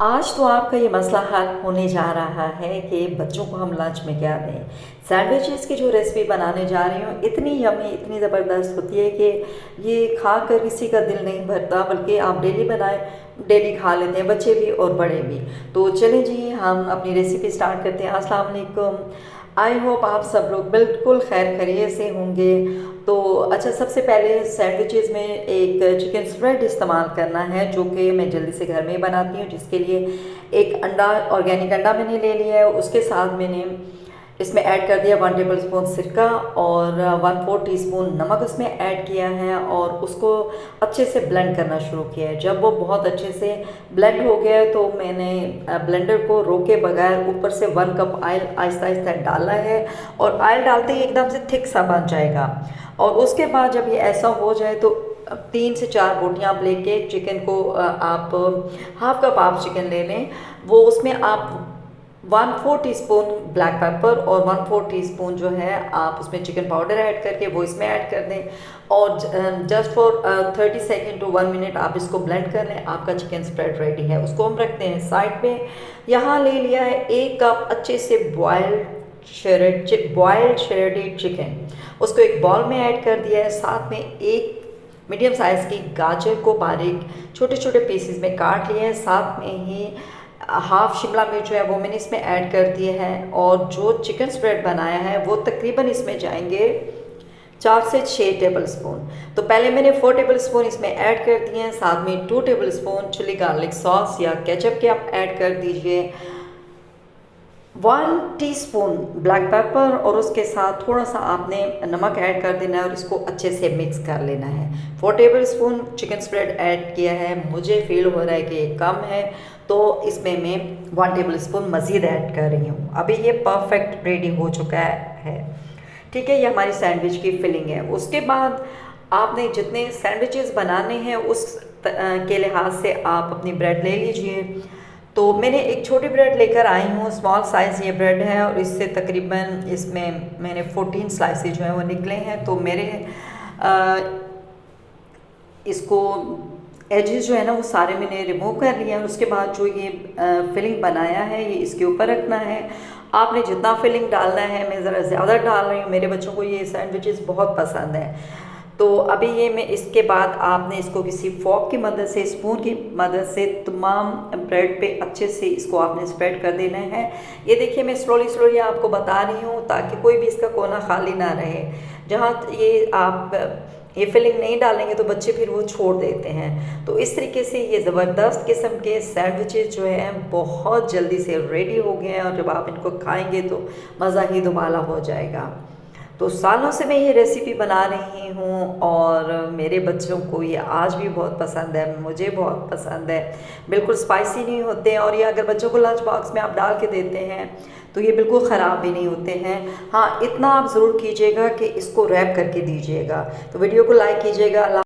आज तो आपका ये मसला हल होने जा रहा है कि बच्चों को हम लंच में क्या दें। सैंडविचेस की जो रेसिपी बनाने जा रही हूँ इतनी यमी इतनी ज़बरदस्त होती है कि ये खा कर किसी का दिल नहीं भरता, बल्कि आप डेली बनाएं, डेली खा लेते हैं बच्चे भी और बड़े भी। तो चलें जी, हम अपनी रेसिपी स्टार्ट करते हैं। अस्सलाम वालेकुम। आई होप आप सब लोग बिल्कुल खैर खैरियत से होंगे। तो अच्छा, सबसे पहले सैंडविचेज़ में एक चिकन स्प्रेड इस्तेमाल करना है, जो कि मैं जल्दी से घर में ही बनाती हूँ। जिसके लिए एक अंडा, ऑर्गेनिक अंडा मैंने ले लिया है। उसके साथ मैंने इसमें ऐड कर दिया 1 टेबल स्पून सिरका और 1/4 टीस्पून नमक उसमें ऐड किया है और उसको अच्छे से ब्लेंड करना शुरू किया है। जब वो बहुत अच्छे से ब्लेंड हो गया है तो मैंने ब्लेंडर को रोके बगैर ऊपर से 1 कप ऑयल आहिस्ता आहिस्ता डाला है और ऑयल डालते ही एकदम से थिक सा बन जाएगा। और उसके बाद जब ये ऐसा हो जाए तो 3 से 4 बोटियाँ आप लेके चिकन को आप हाफ कप आप चिकन ले लें। वो उसमें आप 1/4 टीस्पून ब्लैक पेपर और 1/4 टीस्पून जो है आप उसमें चिकन पाउडर ऐड करके वो इसमें ऐड कर दें और just for 30 second to 1 minute आप इसको ब्लेंड कर लें। आपका चिकन स्प्रेड रेडी है। उसको हम रखते हैं साइड पे। यहाँ ले लिया है 1 कप अच्छे से बॉयल्ड श्रेडेड चिकन, उसको एक बाउल में ऐड कर दिया है। साथ में एक मीडियम साइज़ की गाजर को बारीक छोटे छोटे पीसेस में काट लिया है। साथ में ही हाफ शिमला मिर्च जो है वो मैंने इसमें ऐड कर दिए हैं और जो चिकन स्प्रेड बनाया है वो तकरीबन इसमें जाएंगे 4 से 6 टेबल स्पून। तो पहले मैंने 4 टेबल स्पून इसमें ऐड कर दिए हैं। साथ में 2 tablespoon chilli garlic sauce या केचप के आप ऐड कर दीजिए, 1 टीस्पून ब्लैक पेपर और उसके साथ थोड़ा सा आपने नमक ऐड कर देना है और इसको अच्छे से मिक्स कर लेना है। 4 table spoon chicken spread add किया है, मुझे फील हो रहा है कि ये कम है तो इसमें मैं 1 टेबल स्पून मज़ीद ऐड कर रही हूँ। अभी ये परफेक्ट रेडी हो चुका है। ठीक है, ये हमारी सैंडविच की फिलिंग है। उसके बाद आपने जितने सैंडविचेस बनाने हैं उस के लिहाज से आप अपनी ब्रेड ले लीजिए। तो मैंने एक छोटी ब्रेड लेकर आई हूँ, स्मॉल साइज़ ये ब्रेड है और इससे तकरीबन इसमें मैंने 14 स्लाइसेस जो हैं वो निकले हैं। तो मेरे इसको एजेस जो है ना वो सारे मैंने रिमूव कर लिए हैं। उसके बाद जो ये फिलिंग बनाया है ये इसके ऊपर रखना है। आपने जितना फिलिंग डालना है, मैं ज़रा ज़्यादा डाल रही हूँ, मेरे बच्चों को ये सैंडविचेस बहुत पसंद है। तो अभी ये मैं इसके बाद आपने इसको किसी फॉर्क की मदद से, स्पून की मदद से तमाम ब्रेड पे अच्छे से इसको आपने स्प्रेड कर देना है। ये देखिए मैं स्लोली आपको बता रही हूँ ताकि कोई भी इसका कोना खाली ना रहे। जहाँ ये आप ये फिलिंग नहीं डालेंगे तो बच्चे फिर वो छोड़ देते हैं। तो इस तरीके से ये ज़बरदस्त किस्म के सैंडविचेस जो हैं बहुत जल्दी से रेडी हो गए हैं और जब आप इनको खाएंगे तो मज़ा ही दुबाला हो जाएगा। तो सालों से मैं ये रेसिपी बना रही हूँ और मेरे बच्चों को ये आज भी बहुत पसंद है, मुझे बहुत पसंद है। बिल्कुल स्पाइसी नहीं होते हैं और ये अगर बच्चों को लंच बॉक्स में आप डाल के देते हैं तो ये बिल्कुल ख़राब भी नहीं होते हैं। हाँ, इतना आप ज़रूर कीजिएगा कि इसको रैप करके दीजिएगा। तो वीडियो को लाइक कीजिएगा।